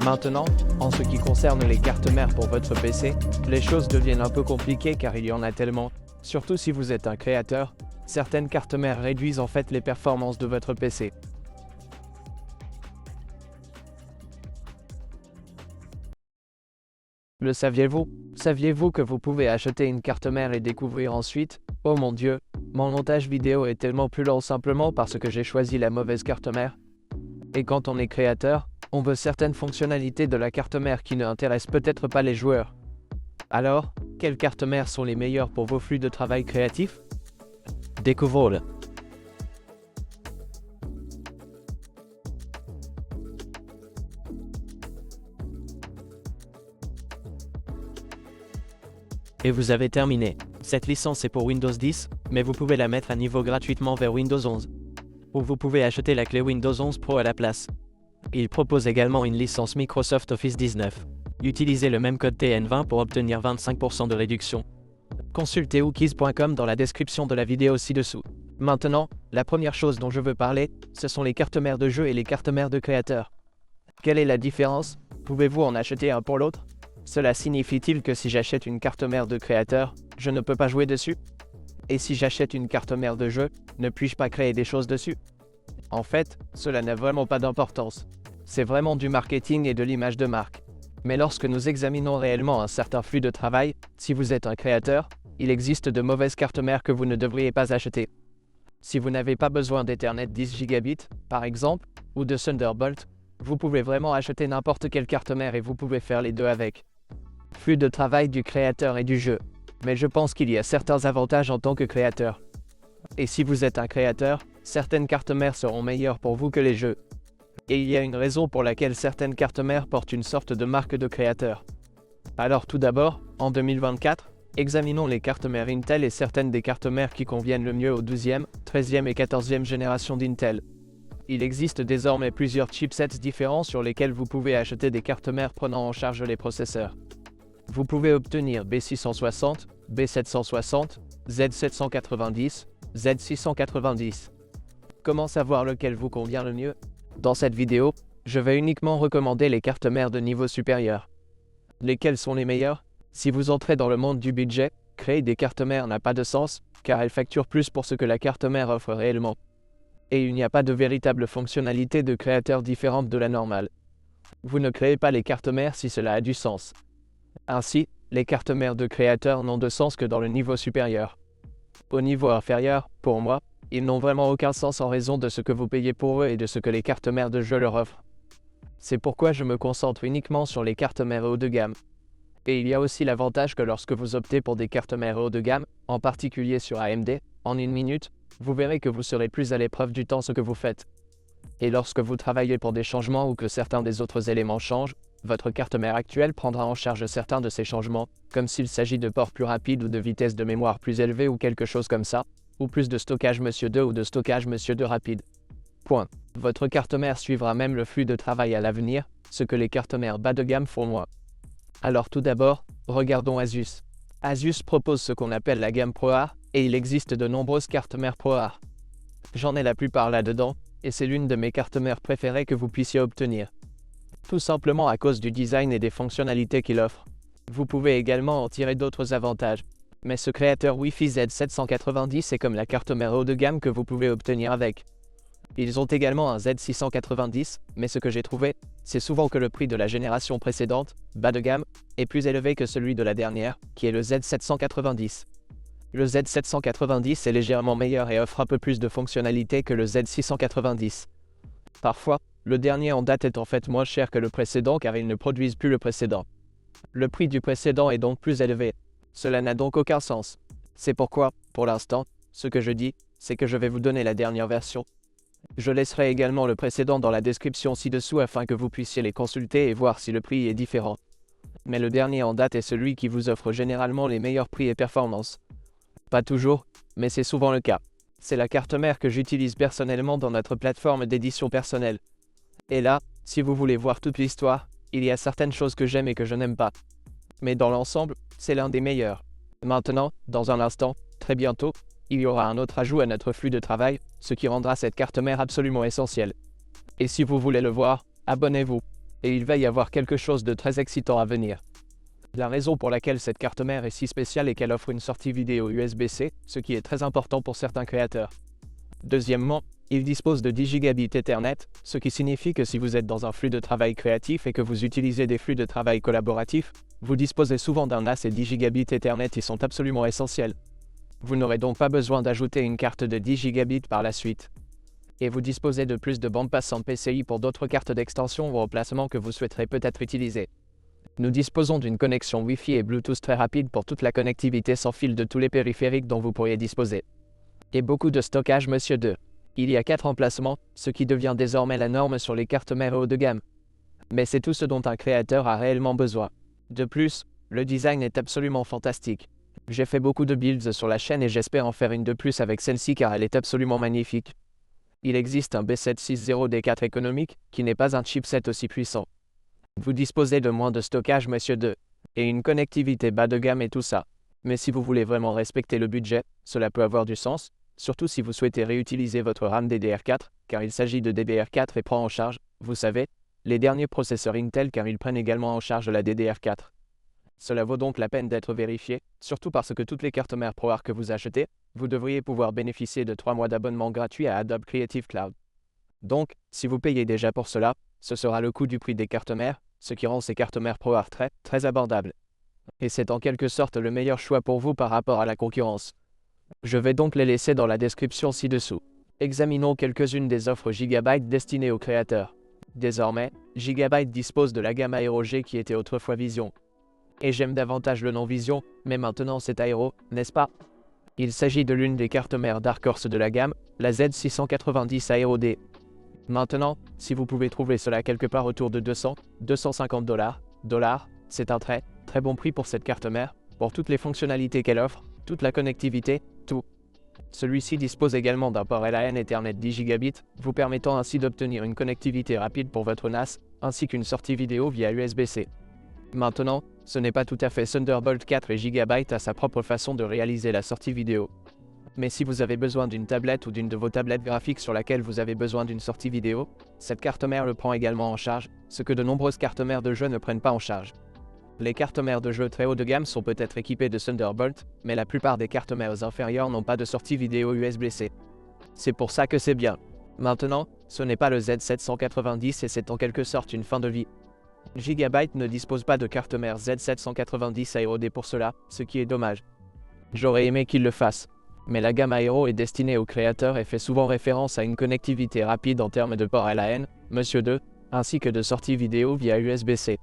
Maintenant, en ce qui concerne les cartes mères pour votre PC, les choses deviennent un peu compliquées car il y en a tellement. Surtout si vous êtes un créateur, certaines cartes mères réduisent en fait les performances de votre PC. Le saviez-vous? Saviez-vous que vous pouvez acheter une carte mère et découvrir ensuite? Oh mon Dieu, mon montage vidéo est tellement plus lent simplement parce que j'ai choisi la mauvaise carte mère. Et quand on est créateur, on veut certaines fonctionnalités de la carte mère qui ne intéressent peut-être pas les joueurs. Alors, quelles cartes mères sont les meilleures pour vos flux de travail créatifs? Découvrons-le. Et vous avez terminé. Cette licence est pour Windows 10, mais vous pouvez la mettre à niveau gratuitement vers Windows 11. Ou vous pouvez acheter la clé Windows 11 Pro à la place. Il propose également une licence Microsoft Office 19. Utilisez le même code TN20 pour obtenir 25% de réduction. Consultez wookies.com dans la description de la vidéo ci-dessous. Maintenant, la première chose dont je veux parler, ce sont les cartes mères de jeu et les cartes mères de créateurs. Quelle est la différence? Pouvez-vous en acheter un pour l'autre? Cela signifie-t-il que si j'achète une carte mère de créateur, je ne peux pas jouer dessus? Et si j'achète une carte mère de jeu, ne puis-je pas créer des choses dessus? En fait, cela n'a vraiment pas d'importance. C'est vraiment du marketing et de l'image de marque. Mais lorsque nous examinons réellement un certain flux de travail, si vous êtes un créateur, il existe de mauvaises cartes mères que vous ne devriez pas acheter. Si vous n'avez pas besoin d'Ethernet 10 Gb, par exemple, ou de Thunderbolt, vous pouvez vraiment acheter n'importe quelle carte mère et vous pouvez faire les deux avec. Flux de travail du créateur et du jeu. Mais je pense qu'il y a certains avantages en tant que créateur. Et si vous êtes un créateur, certaines cartes mères seront meilleures pour vous que les jeux. Et il y a une raison pour laquelle certaines cartes mères portent une sorte de marque de créateur. Alors tout d'abord, en 2024, examinons les cartes mères Intel et certaines des cartes mères qui conviennent le mieux aux 12e, 13e et 14e générations d'Intel. Il existe désormais plusieurs chipsets différents sur lesquels vous pouvez acheter des cartes mères prenant en charge les processeurs. Vous pouvez obtenir B660, B760, Z790, Z690. Comment savoir lequel vous convient le mieux? Dans cette vidéo, je vais uniquement recommander les cartes mères de niveau supérieur. Lesquelles sont les meilleures? Si vous entrez dans le monde du budget, créer des cartes mères n'a pas de sens, car elles facturent plus pour ce que la carte mère offre réellement. Et il n'y a pas de véritable fonctionnalité de créateur différente de la normale. Vous ne créez pas les cartes mères si cela a du sens. Ainsi, les cartes mères de créateurs n'ont de sens que dans le niveau supérieur. Au niveau inférieur, pour moi, ils n'ont vraiment aucun sens en raison de ce que vous payez pour eux et de ce que les cartes mères de jeu leur offrent. C'est pourquoi je me concentre uniquement sur les cartes mères haut de gamme. Et il y a aussi l'avantage que lorsque vous optez pour des cartes mères haut de gamme, en particulier sur AMD, en une minute, vous verrez que vous serez plus à l'épreuve du temps ce que vous faites. Et lorsque vous travaillez pour des changements ou que certains des autres éléments changent, votre carte mère actuelle prendra en charge certains de ces changements, comme s'il s'agit de ports plus rapides ou de vitesse de mémoire plus élevée ou quelque chose comme ça, ou plus de stockage Monsieur 2 ou de stockage Monsieur 2 rapide. Point. Votre carte mère suivra même le flux de travail à l'avenir, ce que les cartes mères bas de gamme font moins. Alors tout d'abord, regardons Asus. Asus propose ce qu'on appelle la gamme ProArt, et il existe de nombreuses cartes mères ProArt. J'en ai la plupart là-dedans, et c'est l'une de mes cartes mères préférées que vous puissiez obtenir. Tout simplement à cause du design et des fonctionnalités qu'il offre. Vous pouvez également en tirer d'autres avantages. Mais ce créateur Wi-Fi Z790 est comme la carte mère haut de gamme que vous pouvez obtenir avec. Ils ont également un Z690, mais ce que j'ai trouvé, c'est souvent que le prix de la génération précédente, bas de gamme, est plus élevé que celui de la dernière, qui est le Z790. Le Z790 est légèrement meilleur et offre un peu plus de fonctionnalités que le Z690. Parfois, le dernier en date est en fait moins cher que le précédent car ils ne produisent plus le précédent. Le prix du précédent est donc plus élevé. Cela n'a donc aucun sens. C'est pourquoi, pour l'instant, ce que je dis, c'est que je vais vous donner la dernière version. Je laisserai également le précédent dans la description ci-dessous afin que vous puissiez les consulter et voir si le prix est différent. Mais le dernier en date est celui qui vous offre généralement les meilleurs prix et performances. Pas toujours, mais c'est souvent le cas. C'est la carte mère que j'utilise personnellement dans notre plateforme d'édition personnelle. Et là, si vous voulez voir toute l'histoire, il y a certaines choses que j'aime et que je n'aime pas. Mais dans l'ensemble, c'est l'un des meilleurs. Maintenant, dans un instant, très bientôt, il y aura un autre ajout à notre flux de travail, ce qui rendra cette carte mère absolument essentielle. Et si vous voulez le voir, abonnez-vous. et il va y avoir quelque chose de très excitant à venir. La raison pour laquelle cette carte mère est si spéciale est qu'elle offre une sortie vidéo USB-C, ce qui est très important pour certains créateurs. Deuxièmement, il dispose de 10 Gb Ethernet, ce qui signifie que si vous êtes dans un flux de travail créatif et que vous utilisez des flux de travail collaboratifs, vous disposez souvent d'un NAS et 10 Gb Ethernet y sont absolument essentiels. Vous n'aurez donc pas besoin d'ajouter une carte de 10 Gb par la suite. Et vous disposez de plus de bande passante PCI pour d'autres cartes d'extension ou remplacement que vous souhaiterez peut-être utiliser. Nous disposons d'une connexion Wi-Fi et Bluetooth très rapide pour toute la connectivité sans fil de tous les périphériques dont vous pourriez disposer. Et beaucoup de stockage Monsieur 2. Il y a 4 emplacements, ce qui devient désormais la norme sur les cartes mères haut de gamme. Mais c'est tout ce dont un créateur a réellement besoin. De plus, le design est absolument fantastique. J'ai fait beaucoup de builds sur la chaîne et j'espère en faire une de plus avec celle-ci car elle est absolument magnifique. Il existe un B760D4 économique, qui n'est pas un chipset aussi puissant. Vous disposez de moins de stockage Monsieur 2, et une connectivité bas de gamme et tout ça. Mais si vous voulez vraiment respecter le budget, cela peut avoir du sens, surtout si vous souhaitez réutiliser votre RAM DDR4, car il s'agit de DDR4 et prend en charge, vous savez, les derniers processeurs Intel car ils prennent également en charge la DDR4. Cela vaut donc la peine d'être vérifié, surtout parce que toutes les cartes mères ProArt que vous achetez, vous devriez pouvoir bénéficier de 3 mois d'abonnement gratuit à Adobe Creative Cloud. Donc, si vous payez déjà pour cela, ce sera le coût du prix des cartes mères, ce qui rend ces cartes mères ProArt très abordables. Et c'est en quelque sorte le meilleur choix pour vous par rapport à la concurrence. Je vais donc les laisser dans la description ci-dessous. Examinons quelques-unes des offres Gigabyte destinées aux créateurs. Désormais, Gigabyte dispose de la gamme Aero G qui était autrefois Vision. Et j'aime davantage le nom Vision, mais maintenant c'est Aero, n'est-ce pas? Il s'agit de l'une des cartes mères Dark Horse de la gamme, la Z690 Aero D. Maintenant, si vous pouvez trouver cela quelque part autour de 200-250 $, c'est un très bon prix pour cette carte mère, pour toutes les fonctionnalités qu'elle offre, toute la connectivité, tout. Celui-ci dispose également d'un port LAN Ethernet 10 Gb, vous permettant ainsi d'obtenir une connectivité rapide pour votre NAS, ainsi qu'une sortie vidéo via USB-C. Maintenant, ce n'est pas tout à fait Thunderbolt 4 et Gigabyte a sa propre façon de réaliser la sortie vidéo. Mais si vous avez besoin d'une tablette ou d'une de vos tablettes graphiques sur laquelle vous avez besoin d'une sortie vidéo, cette carte mère le prend également en charge, ce que de nombreuses cartes mères de jeu ne prennent pas en charge. Les cartes mères de jeu très haut de gamme sont peut-être équipées de Thunderbolt, mais la plupart des cartes mères inférieures n'ont pas de sortie vidéo USB-C. C'est pour ça que c'est bien. Maintenant, ce n'est pas le Z790 et c'est en quelque sorte une fin de vie. Gigabyte ne dispose pas de carte mère Z790 Aero D pour cela, ce qui est dommage. J'aurais aimé qu'il le fasse. Mais la gamme Aero est destinée aux créateurs et fait souvent référence à une connectivité rapide en termes de port LAN, Monsieur 2, ainsi que de sortie vidéo via USB-C.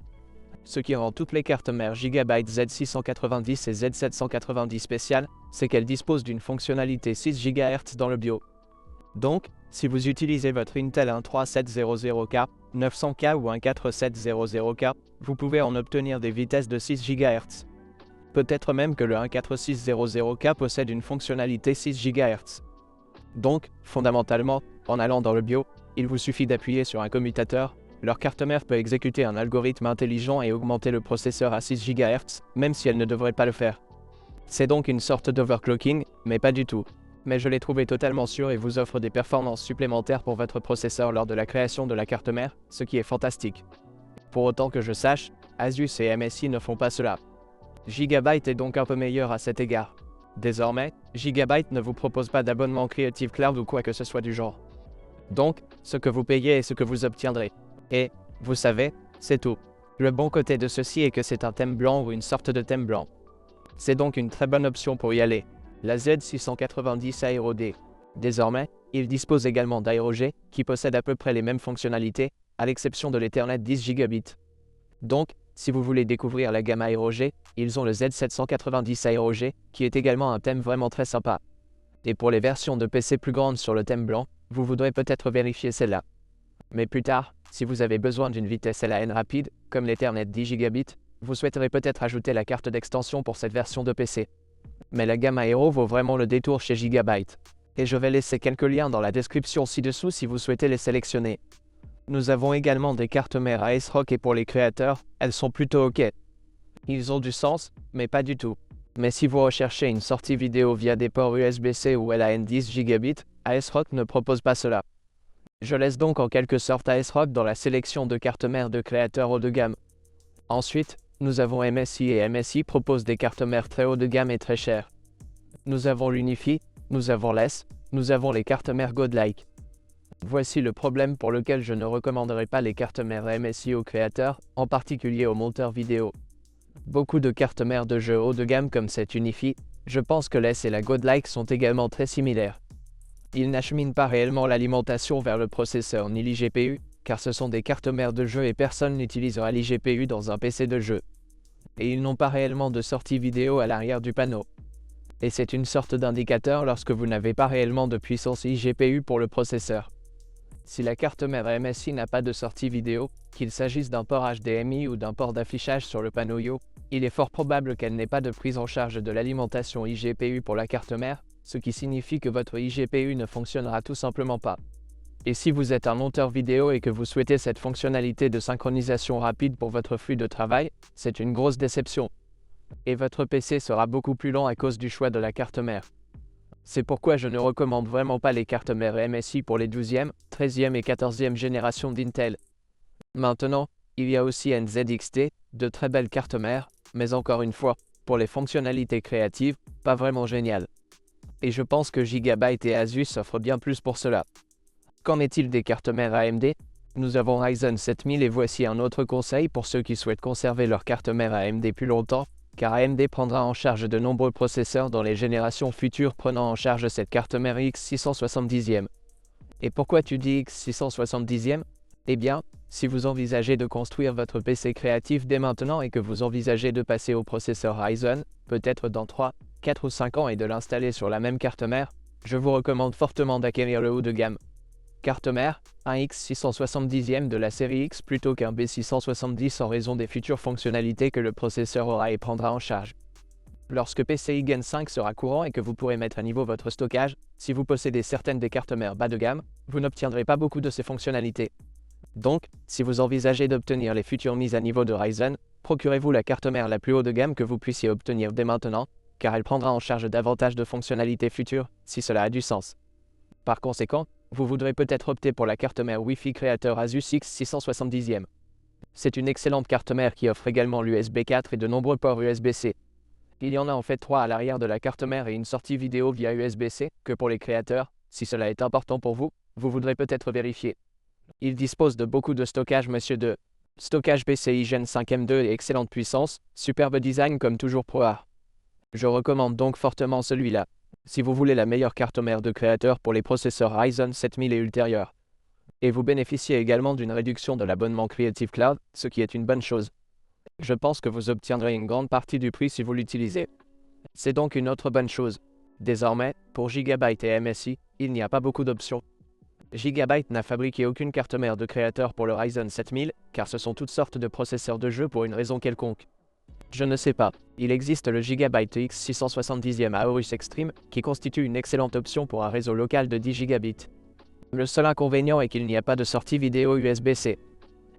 Ce qui rend toutes les cartes mères Gigabyte Z690 et Z790 spéciales, c'est qu'elles disposent d'une fonctionnalité 6 GHz dans le BIOS. Donc, si vous utilisez votre Intel 13700K, 900K ou un 4700K, vous pouvez en obtenir des vitesses de 6 GHz. Peut-être même que le 14600K possède une fonctionnalité 6 GHz. Donc, fondamentalement, en allant dans le BIOS, il vous suffit d'appuyer sur un commutateur, leur carte mère peut exécuter un algorithme intelligent et augmenter le processeur à 6 GHz, même si elle ne devrait pas le faire. C'est donc une sorte d'overclocking, mais pas du tout. Mais je l'ai trouvé totalement sûr et vous offre des performances supplémentaires pour votre processeur lors de la création de la carte mère, ce qui est fantastique. Pour autant que je sache, Asus et MSI ne font pas cela. Gigabyte est donc un peu meilleur à cet égard. Désormais, Gigabyte ne vous propose pas d'abonnement Creative Cloud ou quoi que ce soit du genre. Donc, ce que vous payez est ce que vous obtiendrez. Et, vous savez, c'est tout. Le bon côté de ceci est que c'est un thème blanc ou une sorte de thème blanc. C'est donc une très bonne option pour y aller. La Z690 Aero D. Désormais, il dispose également d'Aero G, qui possède à peu près les mêmes fonctionnalités, à l'exception de l'Ethernet 10 Gb. Donc, si vous voulez découvrir la gamme Aero G, ils ont le Z790 Aero G, qui est également un thème vraiment très sympa. Et pour les versions de PC plus grandes sur le thème blanc, vous voudrez peut-être vérifier celle-là. Mais plus tard, si vous avez besoin d'une vitesse LAN rapide, comme l'Ethernet 10 Gb, vous souhaiterez peut-être ajouter la carte d'extension pour cette version de PC. Mais la gamme Aero vaut vraiment le détour chez Gigabyte. Et je vais laisser quelques liens dans la description ci-dessous si vous souhaitez les sélectionner. Nous avons également des cartes mères ASRock et pour les créateurs, elles sont plutôt ok. Ils ont du sens, mais pas du tout. Mais si vous recherchez une sortie vidéo via des ports USB-C ou LAN 10 Gb, ASRock ne propose pas cela. Je laisse donc en quelque sorte ASRock dans la sélection de cartes mères de créateurs haut de gamme. Ensuite, nous avons MSI et MSI propose des cartes mères très haut de gamme et très chères. Nous avons l'Unifi, nous avons l'S, nous avons les cartes mères Godlike. Voici le problème pour lequel je ne recommanderai pas les cartes mères MSI aux créateurs, en particulier aux monteurs vidéo. Beaucoup de cartes mères de jeux haut de gamme comme cette Unifi, je pense que l'S et la Godlike sont également très similaires. Ils n'acheminent pas réellement l'alimentation vers le processeur ni l'IGPU, car ce sont des cartes mères de jeu et personne n'utilisera l'IGPU dans un PC de jeu. Et ils n'ont pas réellement de sortie vidéo à l'arrière du panneau. Et c'est une sorte d'indicateur lorsque vous n'avez pas réellement de puissance IGPU pour le processeur. Si la carte mère MSI n'a pas de sortie vidéo, qu'il s'agisse d'un port HDMI ou d'un port d'affichage sur le panneau I/O, il est fort probable qu'elle n'ait pas de prise en charge de l'alimentation IGPU pour la carte mère, ce qui signifie que votre IGPU ne fonctionnera tout simplement pas. Et si vous êtes un monteur vidéo et que vous souhaitez cette fonctionnalité de synchronisation rapide pour votre flux de travail, c'est une grosse déception. Et votre PC sera beaucoup plus lent à cause du choix de la carte mère. C'est pourquoi je ne recommande vraiment pas les cartes mères MSI pour les 12e, 13e et 14e générations d'Intel. Maintenant, il y a aussi NZXT, de très belles cartes mères, mais encore une fois, pour les fonctionnalités créatives, pas vraiment géniales. Et je pense que Gigabyte et Asus offrent bien plus pour cela. Qu'en est-il des cartes mères AMD? Nous avons Ryzen 7000 et voici un autre conseil pour ceux qui souhaitent conserver leur carte mère AMD plus longtemps, car AMD prendra en charge de nombreux processeurs dans les générations futures prenant en charge cette carte mère X670e. Et pourquoi tu dis X670e? Eh bien, si vous envisagez de construire votre PC créatif dès maintenant et que vous envisagez de passer au processeur Ryzen, peut-être dans 3, 4 ou 5 ans et de l'installer sur la même carte mère, je vous recommande fortement d'acquérir le haut de gamme. Carte mère, un X670e de la série X plutôt qu'un B670 en raison des futures fonctionnalités que le processeur aura et prendra en charge. Lorsque PCI Gen 5 sera courant et que vous pourrez mettre à niveau votre stockage, si vous possédez certaines des cartes mères bas de gamme, vous n'obtiendrez pas beaucoup de ces fonctionnalités. Donc, si vous envisagez d'obtenir les futures mises à niveau de Ryzen, procurez-vous la carte mère la plus haut de gamme que vous puissiez obtenir dès maintenant, car elle prendra en charge davantage de fonctionnalités futures, si cela a du sens. Par conséquent, vous voudrez peut-être opter pour la carte mère Wi-Fi créateur Asus X670e. C'est une excellente carte mère qui offre également l'USB 4 et de nombreux ports USB-C. Il y en a en fait 3 à l'arrière de la carte mère et une sortie vidéo via USB-C, que pour les créateurs, si cela est important pour vous, vous voudrez peut-être vérifier. Il dispose de beaucoup de stockage monsieur de stockage PCI Gen 5 M2 et excellente puissance, superbe design comme toujours ProArt. Je recommande donc fortement celui-là, si vous voulez la meilleure carte mère de créateur pour les processeurs Ryzen 7000 et ultérieurs. Et vous bénéficiez également d'une réduction de l'abonnement Creative Cloud, ce qui est une bonne chose. Je pense que vous obtiendrez une grande partie du prix si vous l'utilisez. C'est donc une autre bonne chose. Désormais, pour Gigabyte et MSI, il n'y a pas beaucoup d'options. Gigabyte n'a fabriqué aucune carte mère de créateur pour le Ryzen 7000, car ce sont toutes sortes de processeurs de jeu pour une raison quelconque. Je ne sais pas, il existe le Gigabyte X670e Aorus Extreme, qui constitue une excellente option pour un réseau local de 10 Gb. Le seul inconvénient est qu'il n'y a pas de sortie vidéo USB-C.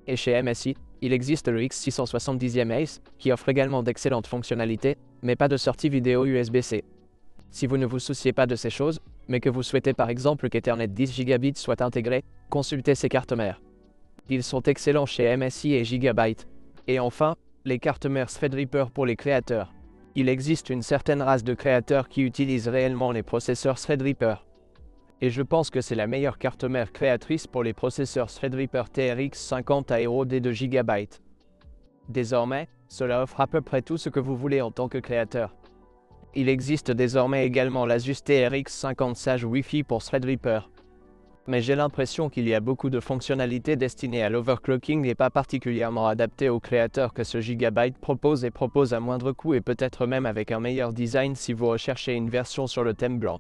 Et chez MSI, il existe le X670e Ace, qui offre également d'excellentes fonctionnalités, mais pas de sortie vidéo USB-C. Si vous ne vous souciez pas de ces choses, mais que vous souhaitez par exemple qu'Ethernet 10 Gb soit intégré, consultez ces cartes mères. Ils sont excellents chez MSI et Gigabyte. Et enfin, les cartes mères Threadripper pour les créateurs. Il existe une certaine race de créateurs qui utilisent réellement les processeurs Threadripper. Et je pense que c'est la meilleure carte mère créatrice pour les processeurs Threadripper TRX 50 Aero D2 GB. Désormais, cela offre à peu près tout ce que vous voulez en tant que créateur. Il existe désormais également l'Asus TRX 50 Sage Wi-Fi pour Threadripper. Mais j'ai l'impression qu'il y a beaucoup de fonctionnalités destinées à l'overclocking et pas particulièrement adaptées aux créateurs que ce Gigabyte propose et propose à moindre coût et peut-être même avec un meilleur design si vous recherchez une version sur le thème blanc.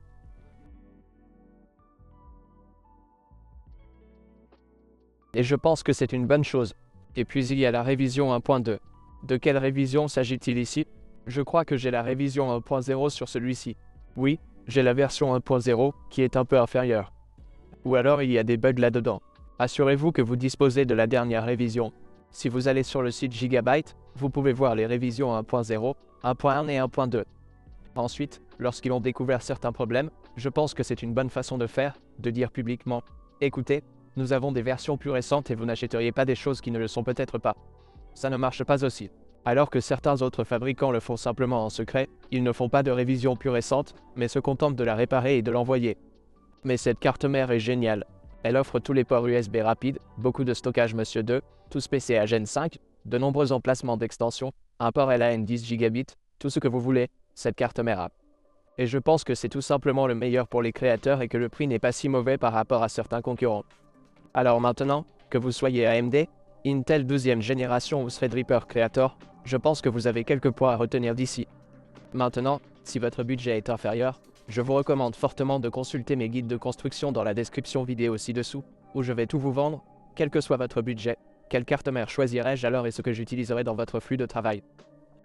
Et je pense que c'est une bonne chose. Et puis il y a la révision 1.2. De quelle révision s'agit-il ici? Je crois que j'ai la révision 1.0 sur celui-ci. Oui, j'ai la version 1.0 qui est un peu inférieure. Ou alors il y a des bugs là-dedans. Assurez-vous que vous disposez de la dernière révision. Si vous allez sur le site Gigabyte, vous pouvez voir les révisions 1.0, 1.1 et 1.2. Ensuite, lorsqu'ils ont découvert certains problèmes, je pense que c'est une bonne façon de faire, de dire publiquement « Écoutez, Nous avons des versions plus récentes et vous n'achèteriez pas des choses qui ne le sont peut-être pas. Ça ne marche pas aussi. Alors que certains autres fabricants le font simplement en secret, ils ne font pas de révision plus récente, mais se contentent de la réparer et de l'envoyer. Mais cette carte mère est géniale. Elle offre tous les ports USB rapides, beaucoup de stockage Monsieur 2, tous PCIe Gen 5, de nombreux emplacements d'extension, un port LAN 10 Gb, tout ce que vous voulez, cette carte mère a. Et je pense que c'est tout simplement le meilleur pour les créateurs et que le prix n'est pas si mauvais par rapport à certains concurrents. Alors maintenant, que vous soyez AMD, Intel 12e génération ou Threadripper Creator, je pense que vous avez quelques points à retenir d'ici. Maintenant, si votre budget est inférieur, je vous recommande fortement de consulter mes guides de construction dans la description vidéo ci-dessous, où je vais tout vous vendre, quel que soit votre budget, quelle carte mère choisirai-je alors et ce que j'utiliserai dans votre flux de travail.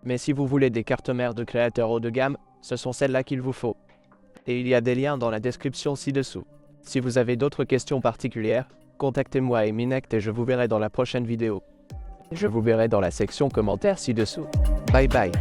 Mais si vous voulez des cartes mères de créateurs haut de gamme, ce sont celles-là qu'il vous faut. Et il y a des liens dans la description ci-dessous. Si vous avez d'autres questions particulières, contactez-moi et Minect et je vous verrai dans la prochaine vidéo. Je vous verrai dans la section commentaires ci-dessous. Bye bye.